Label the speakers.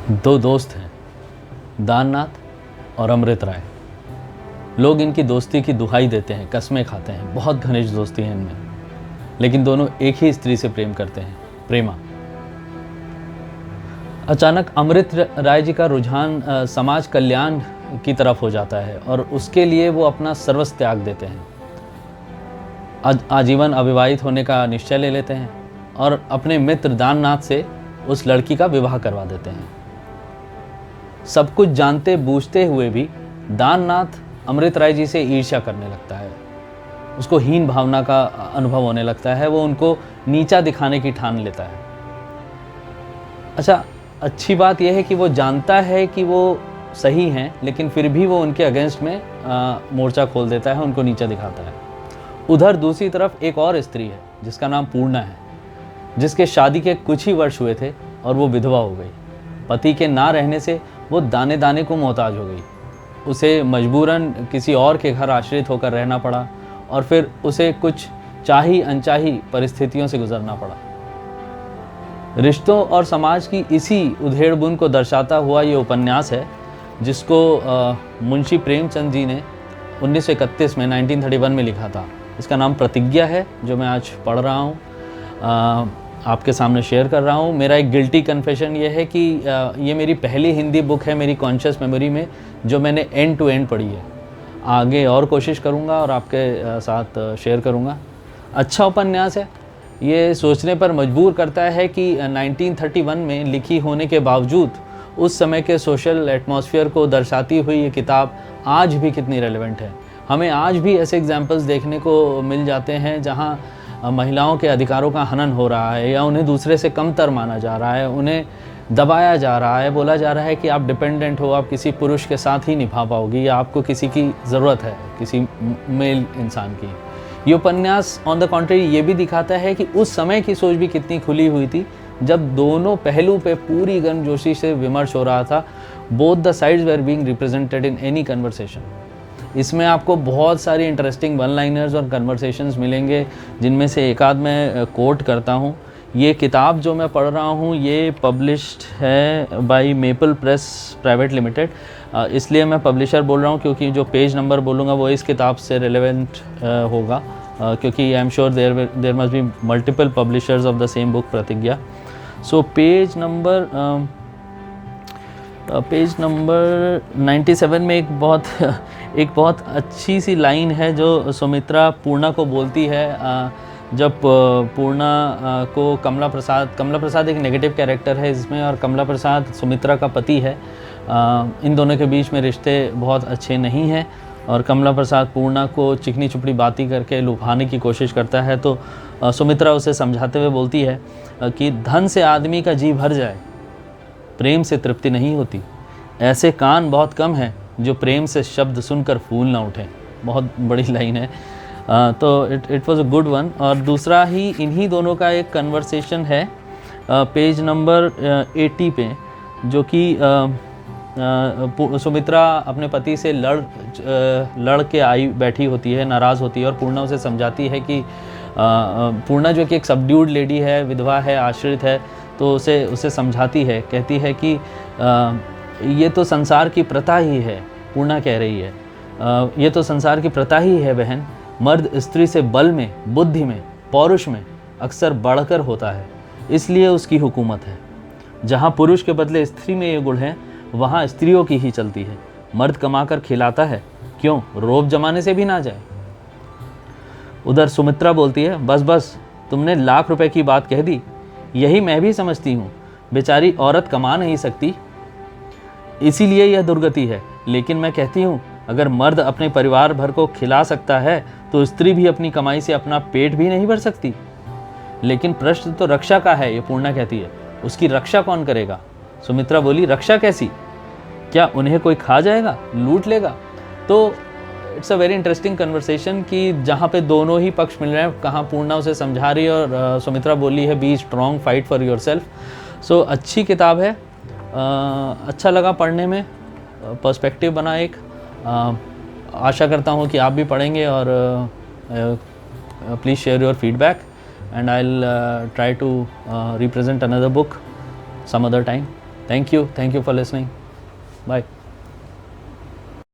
Speaker 1: दो दोस्त हैं, दाननाथ और अमृत राय। लोग इनकी दोस्ती की दुहाई देते हैं, कस्में खाते हैं, बहुत घनिष्ठ दोस्ती है इनमें। लेकिन दोनों एक ही स्त्री से प्रेम करते हैं, प्रेमा। अचानक अमृत राय जी का रुझान समाज कल्याण की तरफ हो जाता है और उसके लिए वो अपना सर्वस्व त्याग देते हैं। आजीवन अविवाहित होने का निश्चय ले लेते हैं और अपने मित्र दाननाथ से उस लड़की का विवाह करवा देते हैं। सब कुछ जानते बूझते हुए भी दाननाथ अमृत राय जी से ईर्ष्या करने लगता है। उसको हीन भावना का अनुभव होने लगता है। वो उनको नीचा दिखाने की ठान लेता है। अच्छा, अच्छी बात यह है कि वो जानता है कि वो सही हैं, लेकिन फिर भी वो उनके अगेंस्ट में मोर्चा खोल देता है, उनको नीचा दिखाता है। उधर दूसरी तरफ एक और स्त्री है जिसका नाम पूर्णा है, जिसके शादी के कुछ ही वर्ष हुए थे और वो विधवा हो गई। पति के ना रहने से वो दाने दाने को मोहताज हो गई। उसे मजबूरन किसी और के घर आश्रित होकर रहना पड़ा और फिर उसे कुछ चाही अनचाही परिस्थितियों से गुजरना पड़ा। रिश्तों और समाज की इसी उधेड़-बुन को दर्शाता हुआ ये उपन्यास है, जिसको मुंशी प्रेमचंद जी ने 1931 में 1931 में लिखा था। इसका नाम प्रतिज्ञा है, जो मैं आज पढ़ रहा हूँ, आपके सामने शेयर कर रहा हूँ। मेरा एक गिल्टी कन्फेशन ये है कि ये मेरी पहली हिंदी बुक है मेरी कॉन्शियस मेमोरी में, जो मैंने एंड टू एंड पढ़ी है। आगे और कोशिश करूँगा और आपके साथ शेयर करूँगा। अच्छा उपन्यास है। ये सोचने पर मजबूर करता है कि 1931 में लिखी होने के बावजूद उस समय के सोशल एटमॉस्फेयर को दर्शाती हुई ये किताब आज भी कितनी रेलेवेंट है। हमें आज भी ऐसे एग्जाम्पल्स देखने को मिल जाते हैं जहाँ महिलाओं के अधिकारों का हनन हो रहा है या उन्हें दूसरे से कमतर माना जा रहा है, उन्हें दबाया जा रहा है, बोला जा रहा है कि आप डिपेंडेंट हो, आप किसी पुरुष के साथ ही निभा पाओगी या आपको किसी की ज़रूरत है, किसी मेल इंसान की। ये उपन्यास ऑन द कॉन्ट्री ये भी दिखाता है कि उस समय की सोच भी कितनी खुली हुई थी, जब दोनों पहलू पे पूरी गर्मजोशी से विमर्श हो रहा था। Both the sides were being represented in any conversation. इसमें आपको बहुत सारी इंटरेस्टिंग वन लाइनर्स और कन्वर्सेशंस मिलेंगे, जिनमें से एक आध मैं कोट करता हूँ। ये किताब जो मैं पढ़ रहा हूँ ये पब्लिश्ड है by Maple Press Private Limited. इसलिए मैं पब्लिशर बोल रहा हूँ क्योंकि जो पेज नंबर बोलूँगा वो इस किताब से रिलेवेंट होगा, क्योंकि I am sure there must be multiple publishers of the same book Pratigya. So page number 97 में एक बहुत अच्छी सी लाइन है जो सुमित्रा पूर्णा को बोलती है। जब पूर्णा को कमला प्रसाद एक नेगेटिव कैरेक्टर है इसमें, और कमला प्रसाद सुमित्रा का पति है। इन दोनों के बीच में रिश्ते बहुत अच्छे नहीं हैं और कमला प्रसाद पूर्णा को चिकनी चुपड़ी बातें करके लुभाने की कोशिश करता है। तो सुमित्रा उसे समझाते हुए बोलती है कि धन से आदमी का जी भर जाए, प्रेम से तृप्ति नहीं होती। ऐसे कान बहुत कम हैं जो प्रेम से शब्द सुनकर फूल ना उठें। बहुत बड़ी लाइन है। तो it was a good one. और दूसरा ही इन्हीं दोनों का एक कन्वर्सेशन है पेज नंबर 80 पे, जो कि सुमित्रा अपने पति से लड़ के आई बैठी होती है, नाराज़ होती है और पूर्णा उसे समझाती है कि पूर्णा जो कि एक सबड्यूड लेडी है, विधवा है, आश्रित है, तो उसे समझाती है, कहती है कि ये तो संसार की प्रथा ही है। पूर्णा कह रही है ये तो संसार की प्रथा ही है बहन। मर्द स्त्री से बल में, बुद्धि में, पौरुष में अक्सर बढ़कर होता है, इसलिए उसकी हुकूमत है। जहाँ पुरुष के बदले स्त्री में ये गुण है, वहाँ स्त्रियों की ही चलती है। मर्द कमाकर खिलाता है, क्यों रोब जमाने से भी ना जाए। उधर सुमित्रा बोलती है, बस बस तुमने लाख रुपए की बात कह दी। यही मैं भी समझती हूँ, बेचारी औरत कमा नहीं सकती, इसीलिए यह दुर्गति है। लेकिन मैं कहती हूँ, अगर मर्द अपने परिवार भर को खिला सकता है तो स्त्री भी अपनी कमाई से अपना पेट भी नहीं भर सकती। लेकिन प्रश्न तो रक्षा का है, ये पूर्णा कहती है। उसकी रक्षा कौन करेगा? सुमित्रा बोली, रक्षा कैसी? क्या उन्हें कोई खा जाएगा, लूट लेगा? तो it's a very interesting conversation कि जहाँ पे दोनों ही पक्ष मिल रहे हैं। कहाँ पूर्णा उसे समझा रही है और सुमित्रा बोली है, be strong, fight for yourself. So अच्छी किताब है, अच्छा लगा पढ़ने में, पर्सपेक्टिव बना एक। आशा करता हूँ कि आप भी पढ़ेंगे और please share your feedback and I will try to represent another book some other time. Thank you for listening, bye.